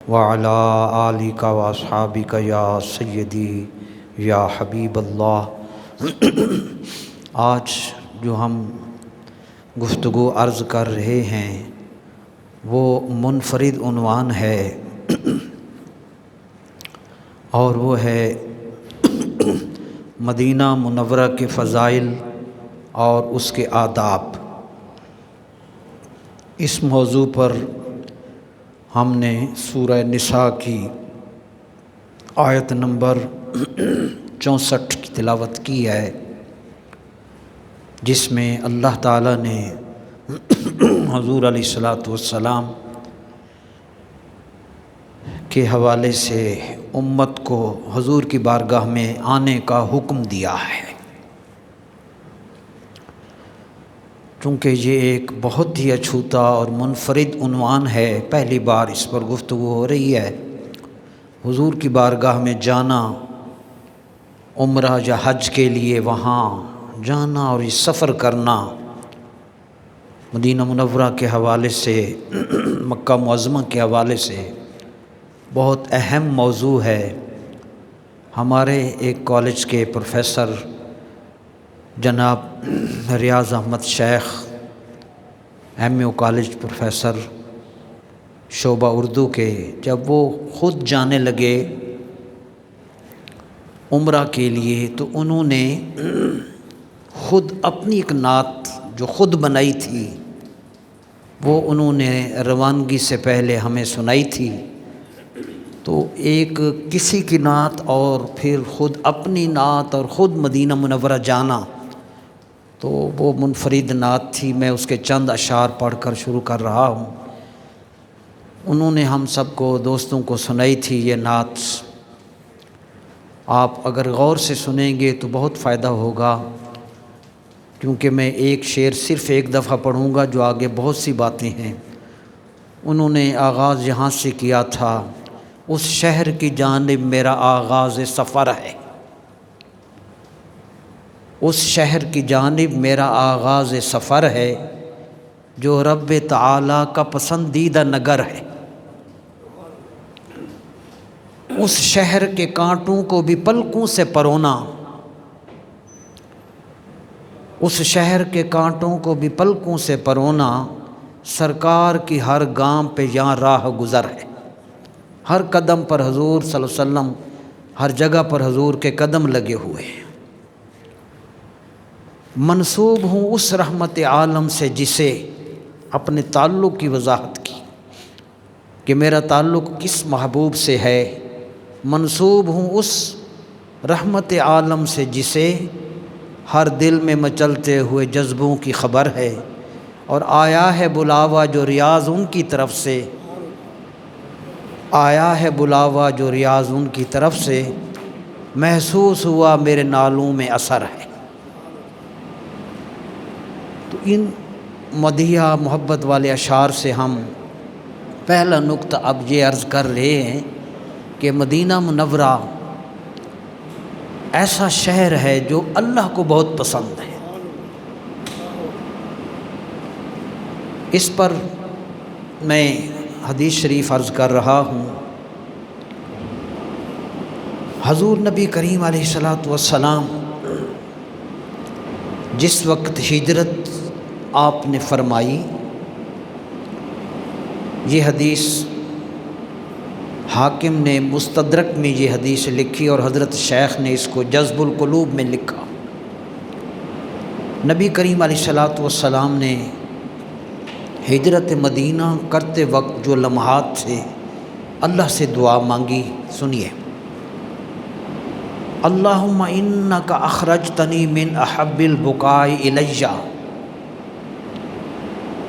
وعلى آلك واصحابك یا سیدی یا حبیب اللہ۔ آج جو ہم گفتگو عرض کر رہے ہیں وہ منفرد عنوان ہے اور وہ ہے مدینہ منورہ کے فضائل اور اس کے آداب۔ اس موضوع پر ہم نے سورہ نساء کی آیت نمبر 64 کی تلاوت کی ہے، جس میں اللہ تعالیٰ نے حضور علیہ الصلاۃ والسلام کے حوالے سے امت کو حضور کی بارگاہ میں آنے کا حکم دیا ہے۔ چونکہ یہ ایک بہت ہی اچھوتا اور منفرد عنوان ہے، پہلی بار اس پر گفتگو ہو رہی ہے۔ حضور کی بارگاہ میں جانا، عمرہ یا حج کے لیے وہاں جانا اور یہ سفر کرنا مدینہ منورہ کے حوالے سے، مکہ معظمہ کے حوالے سے بہت اہم موضوع ہے۔ ہمارے ایک کالج کے پروفیسر جناب ریاض احمد شیخ، ایم کالج پروفیسر شعبہ اردو کے، جب وہ خود جانے لگے عمرہ کے لیے تو انہوں نے خود اپنی ایک نعت جو خود بنائی تھی وہ انہوں نے روانگی سے پہلے ہمیں سنائی تھی۔ تو ایک کسی کی نعت اور پھر خود اپنی نعت اور خود مدینہ منورہ جانا، تو وہ منفرد نعت تھی۔ میں اس کے چند اشعار پڑھ کر شروع کر رہا ہوں۔ انہوں نے ہم سب کو، دوستوں کو سنائی تھی یہ نعت۔ آپ اگر غور سے سنیں گے تو بہت فائدہ ہوگا، کیونکہ میں ایک شعر صرف ایک دفعہ پڑھوں گا، جو آگے بہت سی باتیں ہیں۔ انہوں نے آغاز یہاں سے کیا تھا: اس شہر کی جانب میرا آغاز سفر ہے، اس شہر کی جانب میرا آغاز سفر ہے، جو رب تعالیٰ کا پسندیدہ نگر ہے۔ اس شہر کے کانٹوں کو بھی پلکوں سے پرونا، اس شہر کے کانٹوں کو بھی پلکوں سے پرونا، سرکار کی ہر گام پہ یہاں راہ گزر ہے۔ ہر قدم پر حضور صلی اللہ علیہ وسلم، ہر جگہ پر حضور کے قدم لگے ہوئے ہیں۔ منسوب ہوں اس رحمت عالم سے جسے، اپنے تعلق کی وضاحت کی کہ میرا تعلق کس محبوب سے ہے۔ منسوب ہوں اس رحمت عالم سے جسے، ہر دل میں مچلتے ہوئے جذبوں کی خبر ہے، اور آیا ہے بلاوا جو ریاض ان کی طرف سے، آیا ہے بلاوا جو ریاض ان کی طرف سے، محسوس ہوا میرے نالوں میں اثر ہے۔ تو ان مدیح محبت والے اشعار سے ہم پہلا نقطہ اب یہ عرض کر رہے ہیں کہ مدینہ منورہ ایسا شہر ہے جو اللہ کو بہت پسند ہے۔ اس پر میں حدیث شریف عرض کر رہا ہوں۔ حضور نبی کریم علیہ الصلاۃ والسلام جس وقت ہجرت آپ نے فرمائی، یہ حدیث حاکم نے مستدرک میں یہ حدیث لکھی اور حضرت شیخ نے اس کو جذب القلوب میں لکھا۔ نبی کریم علیہ الصلاۃ والسلام نے ہجرت مدینہ کرتے وقت جو لمحات تھے اللہ سے دعا مانگی، سنیے: اللہم انک اخرجتنی من احب البکاء الی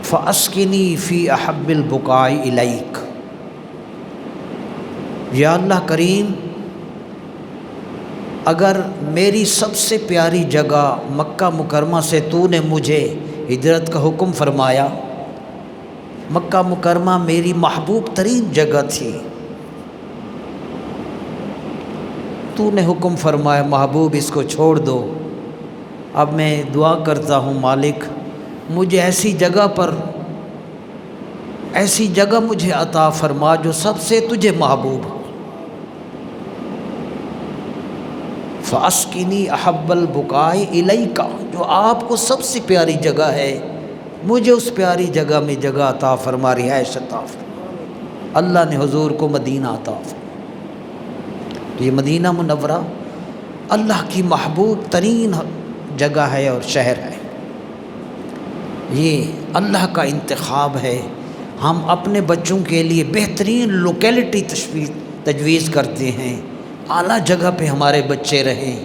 فاسکنی فی احب البکاء الیک۔ یا اللہ کریم، اگر میری سب سے پیاری جگہ مکہ مکرمہ سے تو نے مجھے ہجرت کا حکم فرمایا، مکہ مکرمہ میری محبوب ترین جگہ تھی، تو نے حکم فرمایا محبوب اس کو چھوڑ دو، اب میں دعا کرتا ہوں مالک مجھے ایسی جگہ پر ایسی جگہ مجھے عطا فرما جو سب سے تجھے محبوب ہو۔ فَأَسْقِنِي أَحَبَّ الْبُكَاءِ إِلَيْكَ، جو آپ کو سب سے پیاری جگہ ہے، مجھے اس پیاری جگہ میں جگہ عطا فرما، رہائش عطا فرما۔ اللہ نے حضور کو مدینہ عطا فرما۔ تو یہ مدینہ منورہ اللہ کی محبوب ترین جگہ ہے اور شہر ہے، یہ اللہ کا انتخاب ہے۔ ہم اپنے بچوں کے لیے بہترین لوکیلٹی تجویز کرتے ہیں، اعلیٰ جگہ پہ ہمارے بچے رہیں۔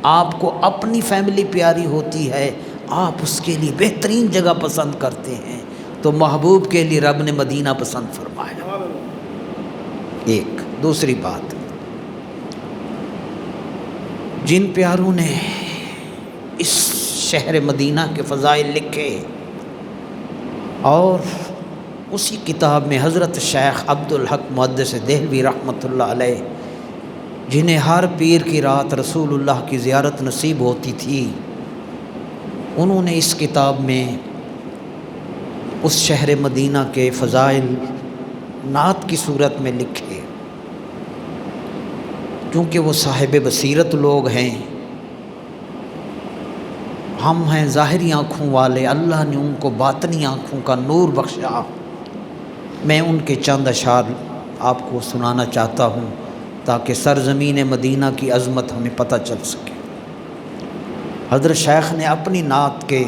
آپ کو اپنی فیملی پیاری ہوتی ہے، آپ اس کے لیے بہترین جگہ پسند کرتے ہیں، تو محبوب کے لیے رب نے مدینہ پسند فرمایا۔ ایک دوسری بات، جن پیاروں نے اس شہر مدینہ کے فضائل لکھے، اور اسی کتاب میں حضرت شیخ عبدالحق محدث دہلوی رحمۃ اللہ علیہ، جنہیں ہر پیر کی رات رسول اللہ کی زیارت نصیب ہوتی تھی، انہوں نے اس کتاب میں اس شہر مدینہ کے فضائل نعت کی صورت میں لکھے۔ کیونکہ وہ صاحب بصیرت لوگ ہیں، ہم ہیں ظاہری آنکھوں والے، اللہ نے ان کو باطنی آنکھوں کا نور بخشا۔ میں ان کے چند اشعار آپ کو سنانا چاہتا ہوں تاکہ سرزمین مدینہ کی عظمت ہمیں پتہ چل سکے۔ حضرت شیخ نے اپنی نعت کے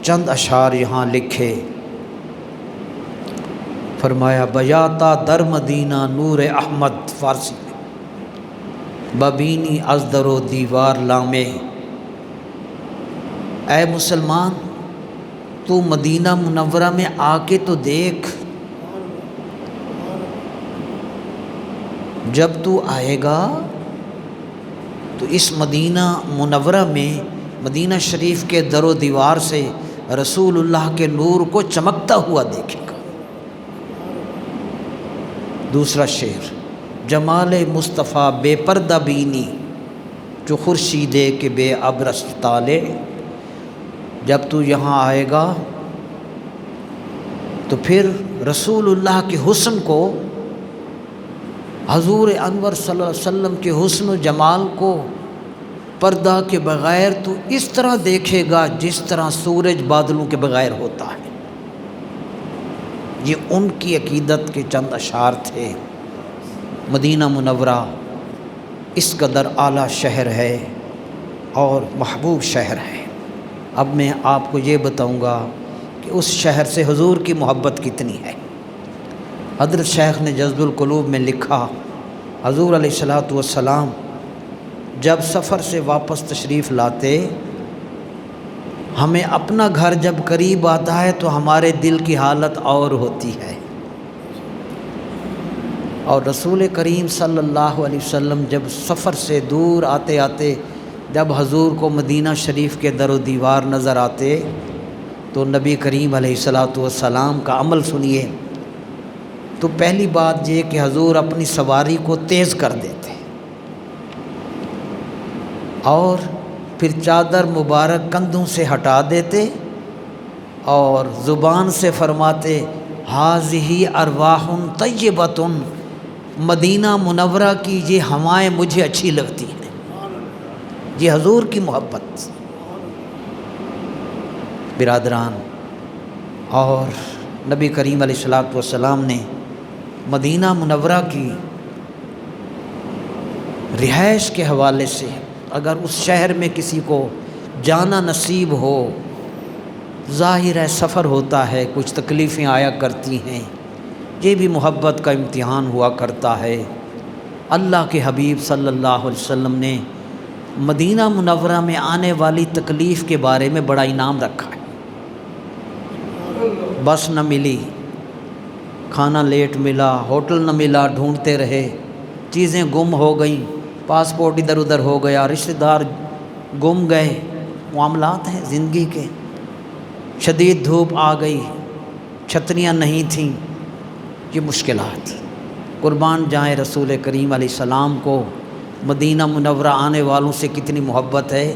چند اشعار یہاں لکھے، فرمایا بیاتا در مدینہ نور احمد، فارسی میں، ببینی از در و دیوار لامے۔ اے مسلمان، تو مدینہ منورہ میں آ کے تو دیکھ، جب تو آئے گا تو اس مدینہ منورہ میں، مدینہ شریف کے در و دیوار سے رسول اللہ کے نور کو چمکتا ہوا دیکھے گا۔ دوسرا شعر، جمال مصطفیٰ بے پردہ بینی، جو خورشید کے بے ابرس تالے۔ جب تو یہاں آئے گا تو پھر رسول اللہ کے حسن کو، حضور انور صلی اللہ علیہ وسلم کے حسن و جمال کو پردہ کے بغیر تو اس طرح دیکھے گا جس طرح سورج بادلوں کے بغیر ہوتا ہے۔ یہ ان کی عقیدت کے چند اشعار تھے۔ مدینہ منورہ اس قدر اعلیٰ شہر ہے اور محبوب شہر ہے۔ اب میں آپ کو یہ بتاؤں گا کہ اس شہر سے حضور کی محبت کتنی ہے۔ حضرت شیخ نے جذب القلوب میں لکھا، حضور علیہ الصلوۃ والسلام جب سفر سے واپس تشریف لاتے، ہمیں اپنا گھر جب قریب آتا ہے تو ہمارے دل کی حالت اور ہوتی ہے، اور رسول کریم صلی اللہ علیہ وسلم جب سفر سے دور آتے آتے جب حضور کو مدینہ شریف کے در و دیوار نظر آتے تو نبی کریم علیہ الصلوۃ والسلام کا عمل سنیے۔ تو پہلی بات یہ کہ حضور اپنی سواری کو تیز کر دیتے، اور پھر چادر مبارک کندھوں سے ہٹا دیتے اور زبان سے فرماتے، ہاذہ ارواح طیبۃ، مدینہ منورہ کی یہ ہوائیں مجھے اچھی لگتی ہیں۔ یہ حضور کی محبت۔ برادران، اور نبی کریم علیہ الصلوۃ والسلام نے مدینہ منورہ کی رہائش کے حوالے سے، اگر اس شہر میں کسی کو جانا نصیب ہو، ظاہر ہے سفر ہوتا ہے، کچھ تکلیفیں آیا کرتی ہیں، یہ بھی محبت کا امتحان ہوا کرتا ہے۔ اللہ کے حبیب صلی اللہ علیہ وسلم نے مدینہ منورہ میں آنے والی تکلیف کے بارے میں بڑا انعام رکھا ہے۔ بس نہ ملی، کھانا لیٹ ملا، ہوٹل نہ ملا، ڈھونڈتے رہے، چیزیں گم ہو گئیں، پاسپورٹ ادھر ادھر ہو گیا، رشتہ دار گم گئے، معاملات ہیں زندگی کے۔ شدید دھوپ آ گئی، چھتریاں نہیں تھیں، یہ مشکلات۔ قربان جائیں رسول کریم علیہ السلام کو مدینہ منورہ آنے والوں سے کتنی محبت ہے۔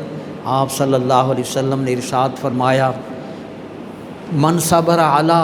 آپ صلی اللہ علیہ وسلم نے ارشاد فرمایا، من صبر علی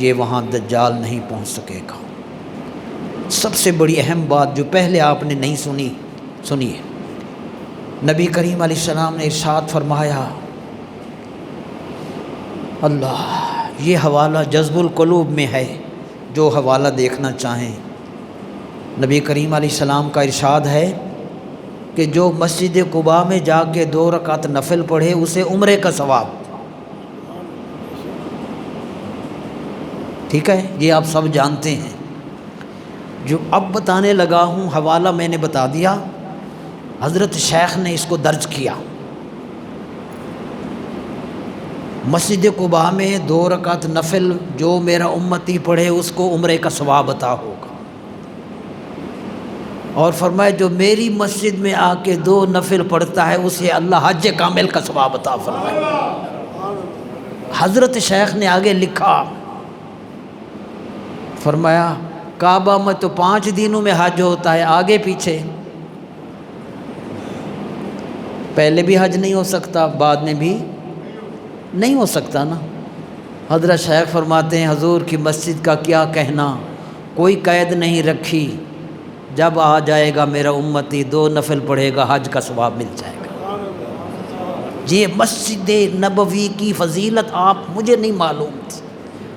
یہ وہاں دجال نہیں پہنچ سکے گا۔ سب سے بڑی اہم بات جو پہلے آپ نے نہیں سنی، سنیے۔ نبی کریم علیہ السلام نے ارشاد فرمایا، اللہ، یہ حوالہ جذب القلوب میں ہے، جو حوالہ دیکھنا چاہیں۔ نبی کریم علیہ السلام کا ارشاد ہے کہ جو مسجد قباء میں جا کے 2 رکعت نفل پڑھے اسے عمرے کا ثواب۔ ٹھیک ہے، یہ آپ سب جانتے ہیں۔ جو اب بتانے لگا ہوں، حوالہ میں نے بتا دیا، حضرت شیخ نے اس کو درج کیا۔ مسجد قباء میں 2 رکعت نفل جو میرا امتی پڑھے اس کو عمرے کا ثواب عطا ہوگا، اور فرمایا جو میری مسجد میں آ کے 2 نفل پڑھتا ہے اسے اللہ حج کامل کا ثواب عطا فرمائے۔ حضرت شیخ نے آگے لکھا، فرمایا کعبہ میں تو 5 دنوں میں حج ہوتا ہے، آگے پیچھے پہلے بھی حج نہیں ہو سکتا، بعد میں بھی نہیں ہو سکتا نا۔ حضرت شیخ فرماتے ہیں حضور کی مسجد کا کیا کہنا، کوئی قید نہیں رکھی، جب آ جائے گا میرا امتی 2 نفل پڑھے گا حج کا ثواب مل جائے گا۔ یہ مسجد نبوی کی فضیلت آپ مجھے نہیں معلوم تھی۔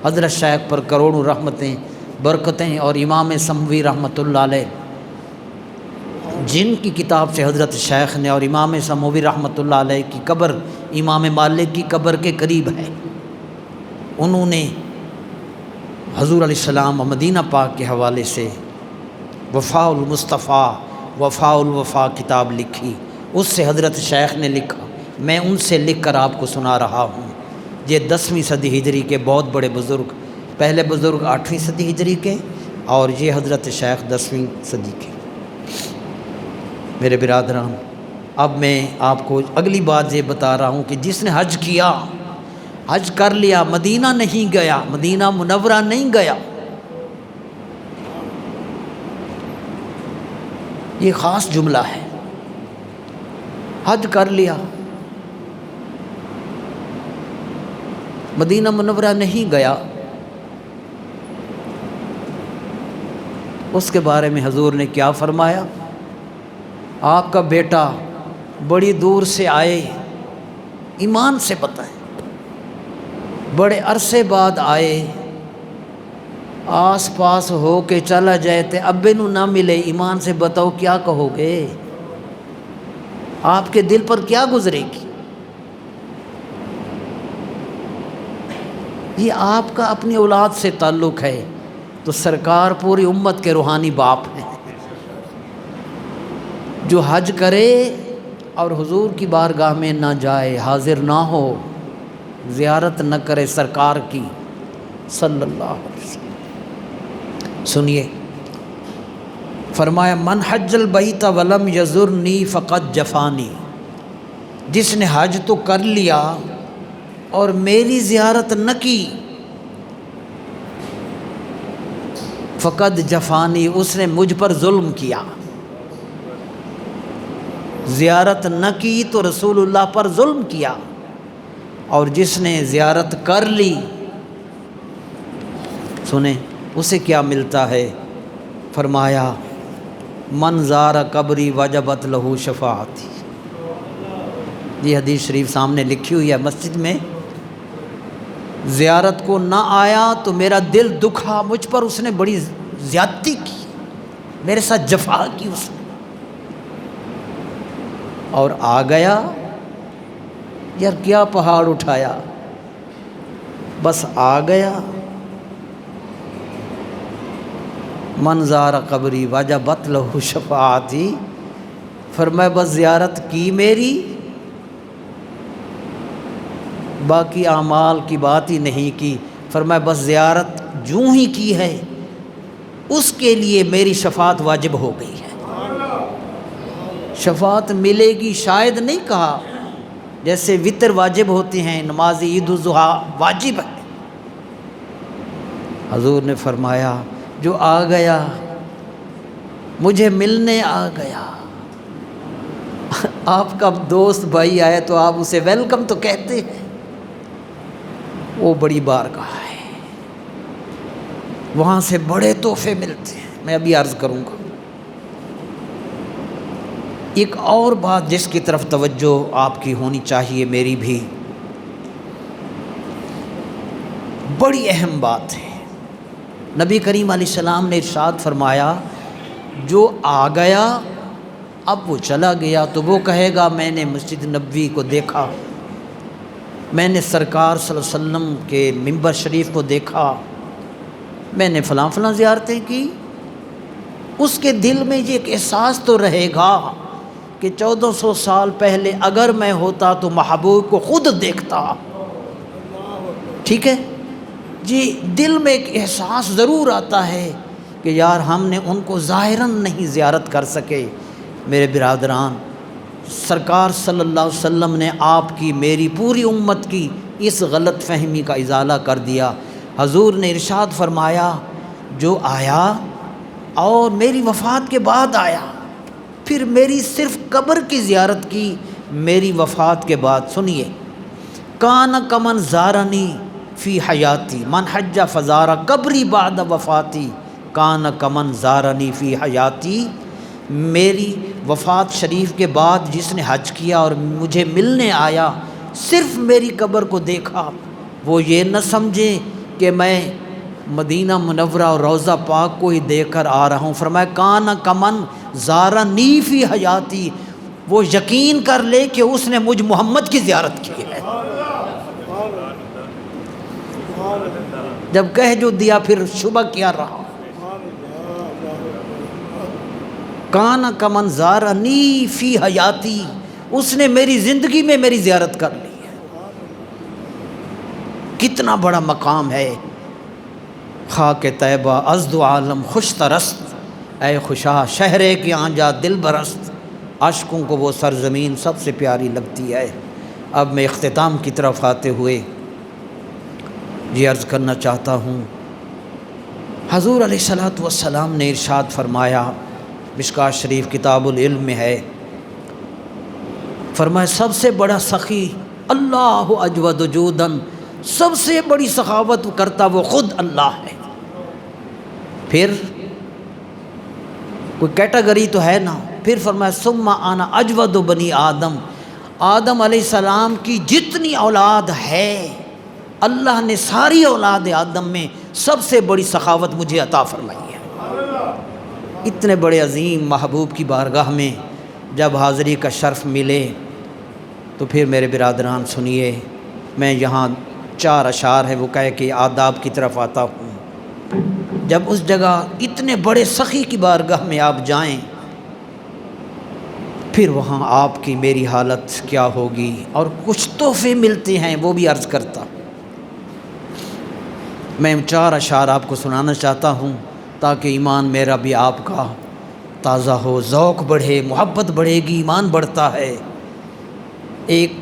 حضرت شیخ پر کروڑوں رحمتیں برکتیں، اور امام سموی رحمۃ اللہ علیہ جن کی کتاب سے حضرت شیخ نے، اور امام سموی رحمۃ اللہ علیہ کی قبر امام مالک کی قبر کے قریب ہے، انہوں نے حضور علیہ السلام و مدینہ پاک کے حوالے سے وفاء المصطفیٰ وفاء الوفا کتاب لکھی، اس سے حضرت شیخ نے لکھا، میں ان سے لکھ کر آپ کو سنا رہا ہوں۔ یہ 10ویں صدی ہجری کے بہت بڑے بزرگ، پہلے بزرگ 8ویں صدی ہجری کے، اور یہ حضرت شیخ 10ویں صدی کے۔ میرے برادران، اب میں آپ کو اگلی بات یہ بتا رہا ہوں کہ جس نے حج کیا، حج کر لیا، مدینہ نہیں گیا، مدینہ منورہ نہیں گیا، یہ خاص جملہ ہے، حج کر لیا، مدینہ منورہ نہیں گیا، اس کے بارے میں حضور نے کیا فرمایا؟ آپ کا بیٹا بڑی دور سے آئے، ایمان سے بتائیں، بڑے عرصے بعد آئے، آس پاس ہو کے چلا جائے تے ابے نو نہ ملے، ایمان سے بتاؤ کیا کہو گے؟ آپ کے دل پر کیا گزرے گی؟ یہ آپ کا اپنی اولاد سے تعلق ہے، تو سرکار پوری امت کے روحانی باپ ہیں۔ جو حج کرے اور حضور کی بارگاہ میں نہ جائے، حاضر نہ ہو، زیارت نہ کرے سرکار کی صلی اللہ علیہ وسلم، سنیے، فرمایا من حج البیت ولم یزرنی فقد جفانی، جس نے حج تو کر لیا اور میری زیارت نہ کی، فقد جفانی، اس نے مجھ پر ظلم کیا۔ زیارت نہ کی تو رسول اللہ پر ظلم کیا، اور جس نے زیارت کر لی، سنیں اسے کیا ملتا ہے؟ فرمایا من زار قبری وجبت لہو شفاعتی، یہ حدیث شریف سامنے لکھی ہوئی ہے مسجد میں، زیارت کو نہ آیا تو میرا دل دکھا، مجھ پر اس نے بڑی زیادتی کی، میرے ساتھ جفا کی اس نے، اور آ گیا، یار کیا پہاڑ اٹھایا، بس آ گیا، من زار قبری وجبت لہ شفاعتی، فرمایا بس زیارت کی میری، باقی اعمال کی بات ہی نہیں کی، فرمایا بس زیارت جوں ہی کی ہے اس کے لیے میری شفاعت واجب ہو گئی ہے۔ شفاعت ملے گی شاید نہیں کہا، جیسے وتر واجب ہوتے ہیں، نماز عید الضحیٰ واجب ہے، حضور نے فرمایا جو آ گیا مجھے ملنے آ گیا، آپ کا دوست بھائی آئے تو آپ اسے ویلکم تو کہتے ہیں، وہ بڑی بارگاہ ہے، وہاں سے بڑے تحفے ملتے ہیں، میں ابھی عرض کروں گا۔ ایک اور بات جس کی طرف توجہ آپ کی ہونی چاہیے، میری بھی، بڑی اہم بات ہے۔ نبی کریم علیہ السلام نے ارشاد فرمایا، جو آ گیا اب وہ چلا گیا تو وہ کہے گا میں نے مسجد نبوی کو دیکھا، میں نے سرکار صلی اللہ علیہ وسلم کے منبر شریف کو دیکھا، میں نے فلاں فلاں زیارتیں کی۔ اس کے دل میں یہ ایک احساس تو رہے گا کہ 1400 سال پہلے اگر میں ہوتا تو محبوب کو خود دیکھتا۔ ٹھیک ہے جی، دل میں ایک احساس ضرور آتا ہے کہ یار ہم نے ان کو ظاہراً نہیں زیارت کر سکے۔ میرے برادران، سرکار صلی اللہ علیہ وسلم نے آپ کی، میری، پوری امت کی اس غلط فہمی کا ازالہ کر دیا۔ حضور نے ارشاد فرمایا، جو آیا اور میری وفات کے بعد آیا، پھر میری صرف قبر کی زیارت کی میری وفات کے بعد، سنیے، کان کمن زارنی فی حیاتی من حج فزارا قبری بعد وفاتی، کان کمن زارنی فی حیاتی، میری وفات شریف کے بعد جس نے حج کیا اور مجھے ملنے آیا، صرف میری قبر کو دیکھا، وہ یہ نہ سمجھے کہ میں مدینہ منورہ اور روضہ پاک کو ہی دیکھ کر آ رہا ہوں۔ فرمایا کان کمن زارنی فی حیاتی، وہ یقین کر لے کہ اس نے مجھ محمد کی زیارت کی ہے۔ جب کہہ جو دیا پھر شبہ کیا رہا۔ کان کمن زارنی فی حیاتی، اس نے میری زندگی میں میری زیارت کر لی ہے۔ کتنا بڑا مقام ہے۔ خاک طیبہ از دو عالم خوش ترست، اے خوشا شہر کے آنجا دل برست، عاشقوں کو وہ سرزمین سب سے پیاری لگتی ہے۔ اب میں اختتام کی طرف آتے ہوئے یہ عرض کرنا چاہتا ہوں، حضور علیہ الصلوۃ والسلام نے ارشاد فرمایا، مشکوٰۃ شریف کتاب العلم میں ہے، فرمایا سب سے بڑا سخی اللہ اجود جوداً، سب سے بڑی سخاوت کرتا وہ خود اللہ ہے۔ پھر کوئی کیٹیگری تو ہے نا، پھر فرمایا ثم انا اجود بنی آدم، آدم علیہ السلام کی جتنی اولاد ہے اللہ نے ساری اولاد آدم میں سب سے بڑی سخاوت مجھے عطا فرمائی ہے۔ اتنے بڑے عظیم محبوب کی بارگاہ میں جب حاضری کا شرف ملے تو پھر میرے برادران سنیے، میں یہاں 4 اشعار ہے وہ کہہ کے آداب کی طرف آتا ہوں۔ جب اس جگہ اتنے بڑے سخی کی بارگاہ میں آپ جائیں، پھر وہاں آپ کی میری حالت کیا ہوگی، اور کچھ تحفے ملتے ہیں وہ بھی عرض کرتا ہوں۔ میں 4 اشعار آپ کو سنانا چاہتا ہوں تاکہ ایمان میرا بھی آپ کا تازہ ہو، ذوق بڑھے، محبت بڑھے گی، ایمان بڑھتا ہے۔ ایک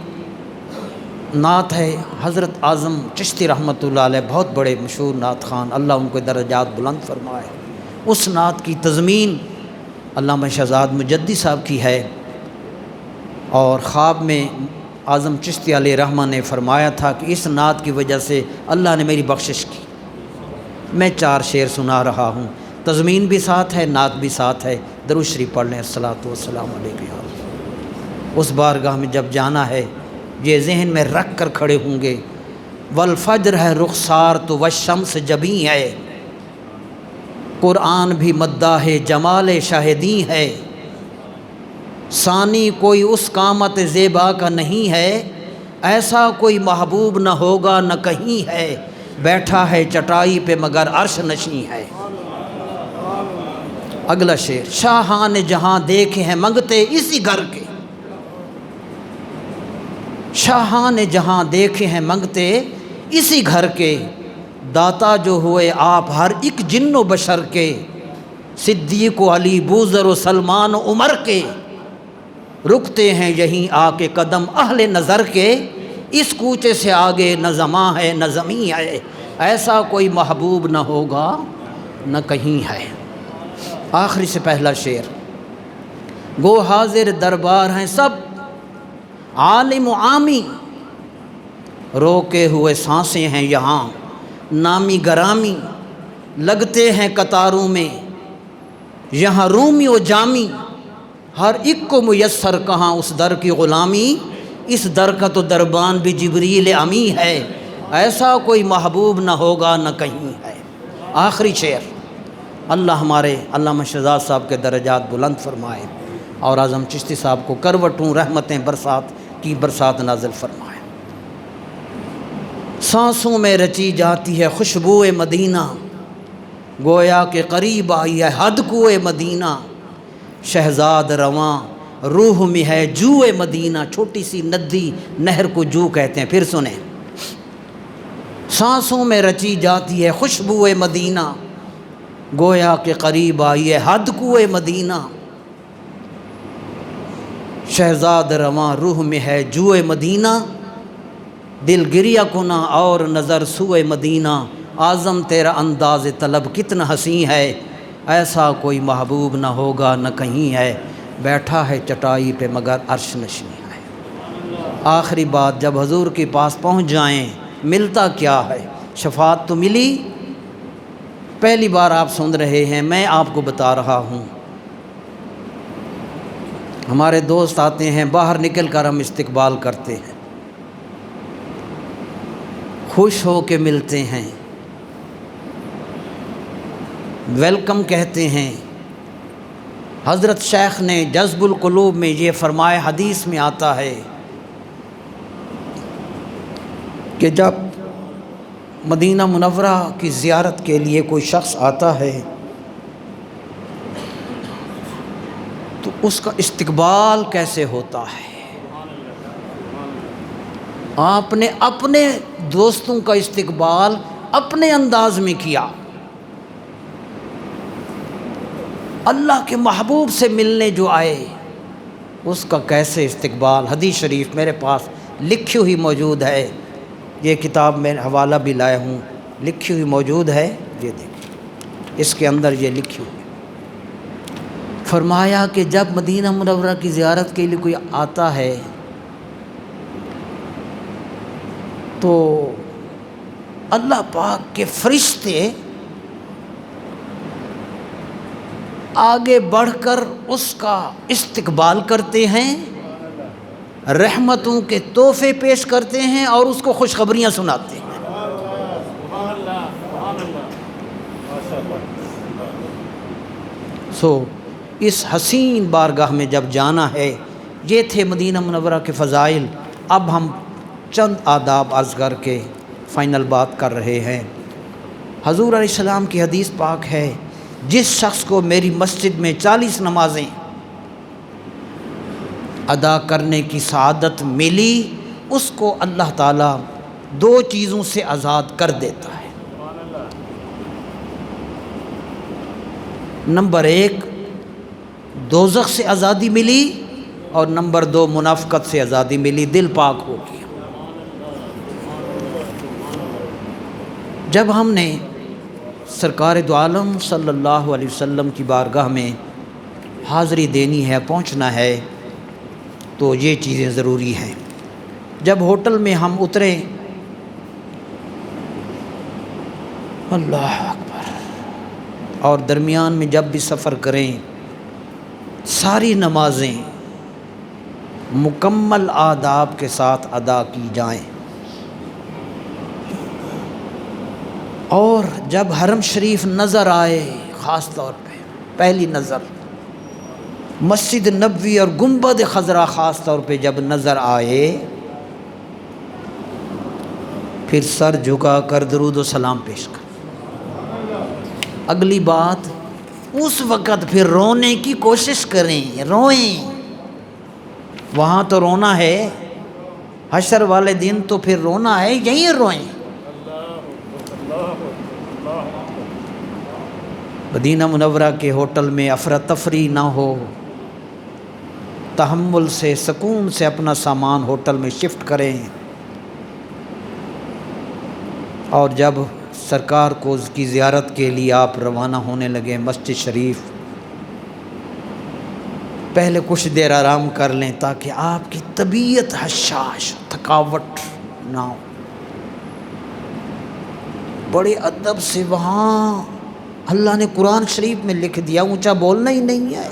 نعت ہے حضرت اعظم چشتی رحمۃ اللہ علیہ، بہت بڑے مشہور نعت خوان، اللہ ان کو درجات بلند فرمائے۔ اس نعت کی تضمین علامہ شہزاد مجدی صاحب کی ہے، اور خواب میں اعظم چشتی علیہ رحمہ نے فرمایا تھا کہ اس نعت کی وجہ سے اللہ نے میری بخشش کی۔ میں 4 شعر سنا رہا ہوں، تضمین بھی ساتھ ہے، نعت بھی ساتھ ہے۔ درود شریف پڑھ لیں، الصلاۃ والسلام علیہ۔ اس بارگاہ میں جب جانا ہے یہ ذہن میں رکھ کر کھڑے ہوں گے، والفجر ہے رخسار تو والشمس جبیں ہے، قرآن بھی مداح جمال شاہدیں ہے، ثانی کوئی اس قامت زیبا کا نہیں ہے، ایسا کوئی محبوب نہ ہوگا نہ کہیں ہے، بیٹھا ہے چٹائی پہ مگر عرش نشیں ہے۔ اگلا شعر، شاہان جہاں دیکھے ہیں منگتے اسی گھر کے، شاہان جہاں دیکھے ہیں منگتے اسی گھر کے، داتا جو ہوئے آپ ہر ایک جن و بشر کے، صدیق و علی بوذر و سلمان و عمر کے، رکتے ہیں یہیں آ کے قدم اہل نظر کے، اس کوچے سے آگے نہ زماں ہے نہ زمیں ہے، ایسا کوئی محبوب نہ ہوگا نہ کہیں ہے۔ آخری سے پہلا شعر، گو حاضر دربار ہیں سب عالم و عامی، روکے ہوئے سانسیں ہیں یہاں نامی گرامی، لگتے ہیں قطاروں میں، یہاں رومی و جامی، ہر ایک کو میسر کہاں اس در کی غلامی، اس در کا تو دربان بھی جبریل امی ہے، ایسا کوئی محبوب نہ ہوگا نہ کہیں ہے۔ آخری شعر، اللہ ہمارے علامہ شہزاد صاحب کے درجات بلند فرمائے اور اعظم چشتی صاحب کو کروٹوں رحمتیں برسات کی برسات نازل فرمائے۔ سانسوں میں رچی جاتی ہے خوشبوئے مدینہ، گویا کہ قریب آئی ہے حد کوئے مدینہ، شہزاد رواں روح میں ہے جوئے مدینہ، چھوٹی سی ندی نہر کو جو کہتے ہیں، پھر سنیں۔ سانسوں میں رچی جاتی ہے خوشبوئے مدینہ، گویا کہ قریب آئی ہے حد کوئے مدینہ، شہزاد رواں روح میں ہے جوئے مدینہ، دل گریہ کنا اور نظر سوئے مدینہ، اعظم تیرا انداز طلب کتنا حسین ہے، ایسا کوئی محبوب نہ ہوگا نہ کہیں ہے، بیٹھا ہے چٹائی پہ مگر عرش نشین ہے۔ آخری بات، جب حضور کے پاس پہنچ جائیں ملتا کیا ہے؟ شفاعت تو ملی، پہلی بار آپ سن رہے ہیں، میں آپ کو بتا رہا ہوں۔ ہمارے دوست آتے ہیں، باہر نکل کر ہم استقبال کرتے ہیں، خوش ہو کے ملتے ہیں، ویلکم کہتے ہیں۔ حضرت شیخ نے جذب القلوب میں یہ فرمایا، حدیث میں آتا ہے کہ جب مدینہ منورہ کی زیارت کے لیے کوئی شخص آتا ہے تو اس کا استقبال کیسے ہوتا ہے۔ آپ نے اپنے دوستوں کا استقبال اپنے انداز میں کیا، اللہ کے محبوب سے ملنے جو آئے اس کا کیسے استقبال۔ حدیث شریف میرے پاس لکھی ہوئی موجود ہے، یہ کتاب میں حوالہ بھی لائے ہوں، لکھی ہوئی موجود ہے، یہ دیکھیں اس کے اندر یہ لکھی ہوئی۔ فرمایا کہ جب مدینہ منورہ کی زیارت کے لیے کوئی آتا ہے تو اللہ پاک کے فرشتے آگے بڑھ کر اس کا استقبال کرتے ہیں، رحمتوں کے تحفے پیش کرتے ہیں اور اس کو خوشخبریاں سناتے ہیں۔ اس حسین بارگاہ میں جب جانا ہے، یہ تھے مدینہ منورہ کے فضائل۔ اب ہم چند آداب عرض کر کے فائنل بات کر رہے ہیں۔ حضور علیہ السلام کی حدیث پاک ہے، جس شخص کو میری مسجد میں 40 نمازیں ادا کرنے کی سعادت ملی، اس کو اللہ تعالیٰ 2 چیزوں سے آزاد کر دیتا ہے۔ نمبر 1 دوزخ سے آزادی ملی، اور نمبر 2 منافقت سے آزادی ملی، دل پاک ہو گیا۔ جب ہم نے سرکار دو عالم صلی اللہ علیہ وسلم کی بارگاہ میں حاضری دینی ہے، پہنچنا ہے، تو یہ چیزیں ضروری ہیں۔ جب ہوٹل میں ہم اترے، اللہ اکبر، اور درمیان میں جب بھی سفر کریں ساری نمازیں مکمل آداب کے ساتھ ادا کی جائیں، اور جب حرم شریف نظر آئے، خاص طور پہ پہلی نظر مسجد نبوی اور گنبد خضرا خاص طور پہ جب نظر آئے، پھر سر جھکا کر درود و سلام پیش کر۔ اگلی بات، اس وقت پھر رونے کی کوشش کریں، روئیں، وہاں تو رونا ہے، حشر والے دن تو پھر رونا ہے، یہیں روئیں۔ مدینہ منورہ کے ہوٹل میں افراتفری نہ ہو، تحمل سے سکون سے اپنا سامان ہوٹل میں شفٹ کریں، اور جب سرکار کو اس کی زیارت کے لیے آپ روانہ ہونے لگے مسجد شریف، پہلے کچھ دیر آرام کر لیں تاکہ آپ کی طبیعت حشاش، تھکاوٹ نہ ہو۔ بڑے ادب سے وہاں اللہ نے قرآن شریف میں لکھ دیا، اونچا بولنا ہی نہیں ہے،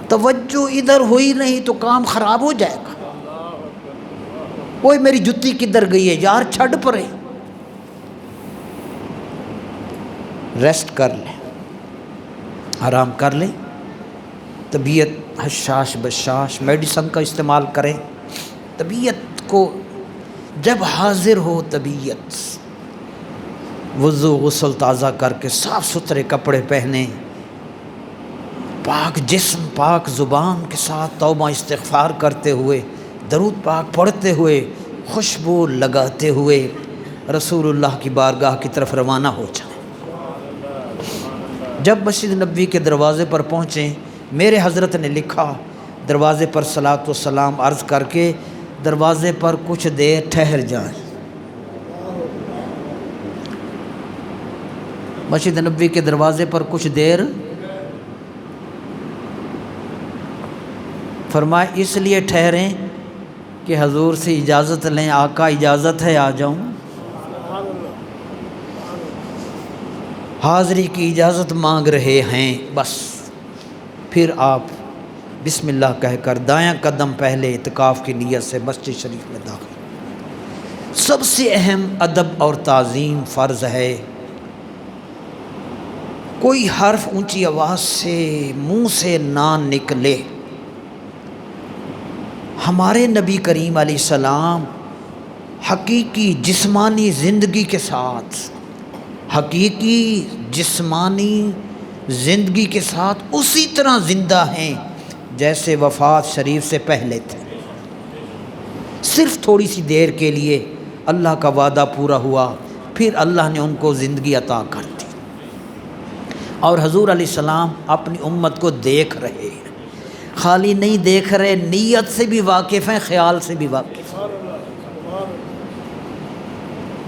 توجہ ادھر ہوئی نہیں تو کام خراب ہو جائے گا۔ کوئی میری جتی کدھر گئی ہے یار، چھڈ پرے، ریسٹ کر لیں، آرام کر لیں۔ طبیعت حشاش بشاش میڈیسن کا استعمال کریں، طبیعت کو جب حاضر ہو طبیعت، وضو غسل تازہ کر کے صاف ستھرے کپڑے پہنیں، پاک جسم پاک زبان کے ساتھ توبہ استغفار کرتے ہوئے، درود پاک پڑھتے ہوئے، خوشبو لگاتے ہوئے رسول اللہ کی بارگاہ کی طرف روانہ ہو جائیں۔ جب مسجد نبوی کے دروازے پر پہنچیں، میرے حضرت نے لکھا دروازے پر صلاۃ و سلام عرض کر کے دروازے پر کچھ دیر ٹھہر جائیں۔ مسجد نبوی کے دروازے پر کچھ دیر فرمایا اس لیے ٹھہریں کہ حضور سے اجازت لیں، آقا اجازت ہے آ جاؤں؟ حاضری کی اجازت مانگ رہے ہیں، بس پھر آپ بسم اللہ کہہ کر دایاں قدم پہلے اعتکاف کی نیت سے مسجد شریف میں داخل۔ سب سے اہم ادب اور تعظیم فرض ہے، کوئی حرف اونچی آواز سے منہ سے نہ نکلے۔ ہمارے نبی کریم علیہ السلام حقیقی جسمانی زندگی کے ساتھ، حقیقی جسمانی زندگی کے ساتھ اسی طرح زندہ ہیں جیسے وفات شریف سے پہلے تھے۔ صرف تھوڑی سی دیر کے لیے اللہ کا وعدہ پورا ہوا، پھر اللہ نے ان کو زندگی عطا کر دی، اور حضور علیہ السلام اپنی امت کو دیکھ رہے ہیں، خالی نہیں دیکھ رہے، نیت سے بھی واقف ہیں، خیال سے بھی واقف ہیں۔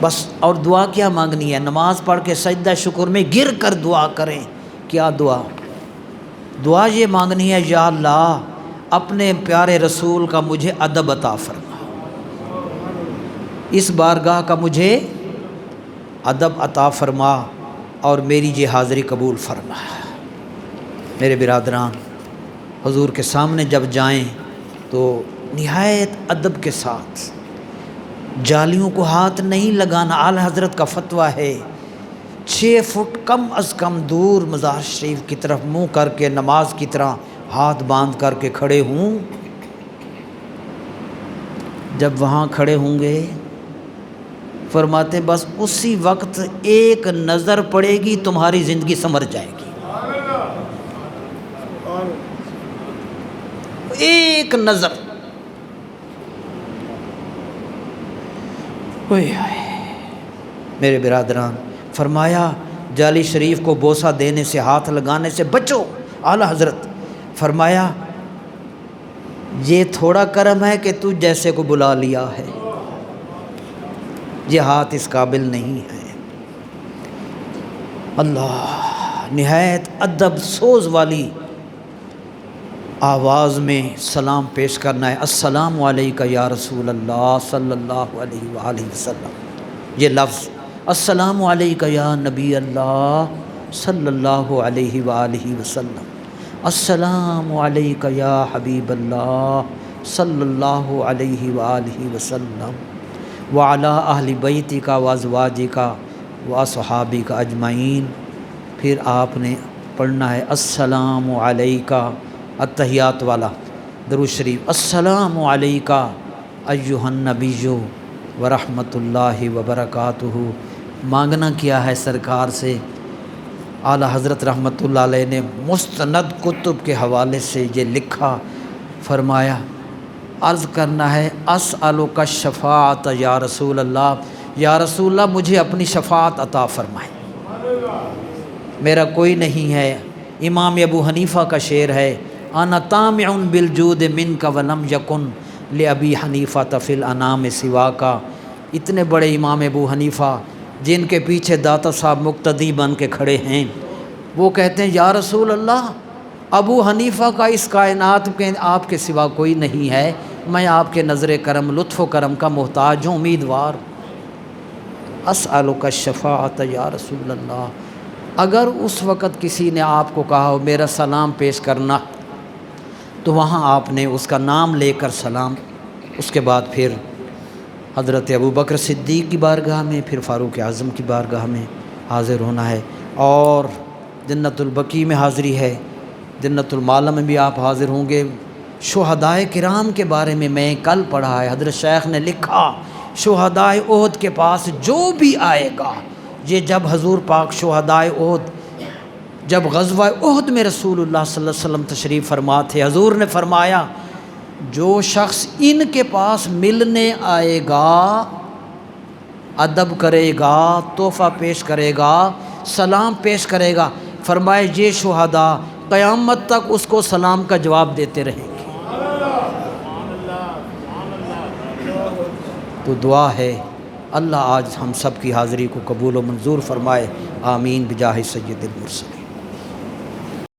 بس اور دعا کیا مانگنی ہے؟ نماز پڑھ کے سجدہ شکر میں گر کر دعا کریں۔ کیا دعا؟ دعا یہ مانگنی ہے، یا اللہ اپنے پیارے رسول کا مجھے ادب عطا فرما، اس بارگاہ کا مجھے ادب عطا فرما اور میری یہ حاضری قبول فرما۔ میرے برادران، حضور کے سامنے جب جائیں تو نہایت ادب کے ساتھ، جالیوں کو ہاتھ نہیں لگانا۔ اعلیٰ حضرت کا فتویٰ ہے 6 فٹ کم از کم دور مزار شریف کی طرف منہ کر کے نماز کی طرح ہاتھ باندھ کر کے کھڑے ہوں۔ جب وہاں کھڑے ہوں گے فرماتے ہیں بس اسی وقت ایک نظر پڑے گی، تمہاری زندگی سنور جائے گی۔ ایک نظر، میرے برادران، فرمایا جالی شریف کو بوسہ دینے سے، ہاتھ لگانے سے بچو۔ اعلیٰ حضرت فرمایا یہ تھوڑا کرم ہے کہ تو جیسے کو بلا لیا ہے، یہ ہاتھ اس قابل نہیں ہے۔ اللہ نہایت ادب سوز والی آواز میں سلام پیش کرنا ہے۔ السلام علیکہ یا رسول اللہ صلی اللہ علیہ وآلہ وسلم، یہ لفظ السلام علیکہ یا نبی اللہ صلی اللہ علیہ وآلہ وسلم، السلام علیکہ یا حبیب اللہ صلی اللہ علیہ وآلہ وسلم وعلی اہل بیتک وازواجک واصحابک اجمعین۔ پھر آپ نے پڑھنا ہے السلام علیکہ، التحیات والا درود شریف، السلام علیکہ ایہا النبی ورحمۃ اللہ وبرکاتہ۔ مانگنا کیا ہے سرکار سے؟ اعلیٰ حضرت رحمۃ اللہ علیہ نے مستند کتب کے حوالے سے یہ لکھا، فرمایا عرض کرنا ہے اسألک الشفاعۃ یا رسول اللہ، یا رسول اللہ مجھے اپنی شفاعت عطا فرمائے، میرا کوئی نہیں ہے۔ امام ابو حنیفہ کا شعر ہے انا طامع بالجود منک ولم یکن لابی حنیفہ فی الانام سواک۔ اتنے بڑے امام ابو حنیفہ جن کے پیچھے داتا صاحب مقتدی بن کے کھڑے ہیں، وہ کہتے ہیں یا رسول اللہ ابو حنیفہ کا اس کائنات کے آپ کے سوا کوئی نہیں ہے، میں آپ کے نظر کرم لطف و کرم کا محتاج ہوں، امیدوار۔ اسألک الشفاعۃ یا رسول اللہ، اگر اس وقت کسی نے آپ کو کہا ہو میرا سلام پیش کرنا، تو وہاں آپ نے اس کا نام لے کر سلام، اس کے بعد پھر حضرت ابوبکر صدیق کی بارگاہ میں، پھر فاروق اعظم کی بارگاہ میں حاضر ہونا ہے، اور جنت البقیع میں حاضری ہے، جنت المعلی میں بھی آپ حاضر ہوں گے۔ شہدائے کرام کے بارے میں کل پڑھا ہے، حضرت شیخ نے لکھا شہدائے احد کے پاس جو بھی آئے گا، یہ جب حضور پاک شہدائے احد، جب غزوہ احد میں رسول اللہ صلی اللہ علیہ وسلم تشریف فرما تھے، حضور نے فرمایا جو شخص ان کے پاس ملنے آئے گا، ادب کرے گا، تحفہ پیش کرے گا، سلام پیش کرے گا، فرمائے یہ شہداء قیامت تک اس کو سلام کا جواب دیتے رہیں گے۔ تو دعا ہے اللہ آج ہم سب کی حاضری کو قبول و منظور فرمائے، آمین بجاہ سید المرسلین۔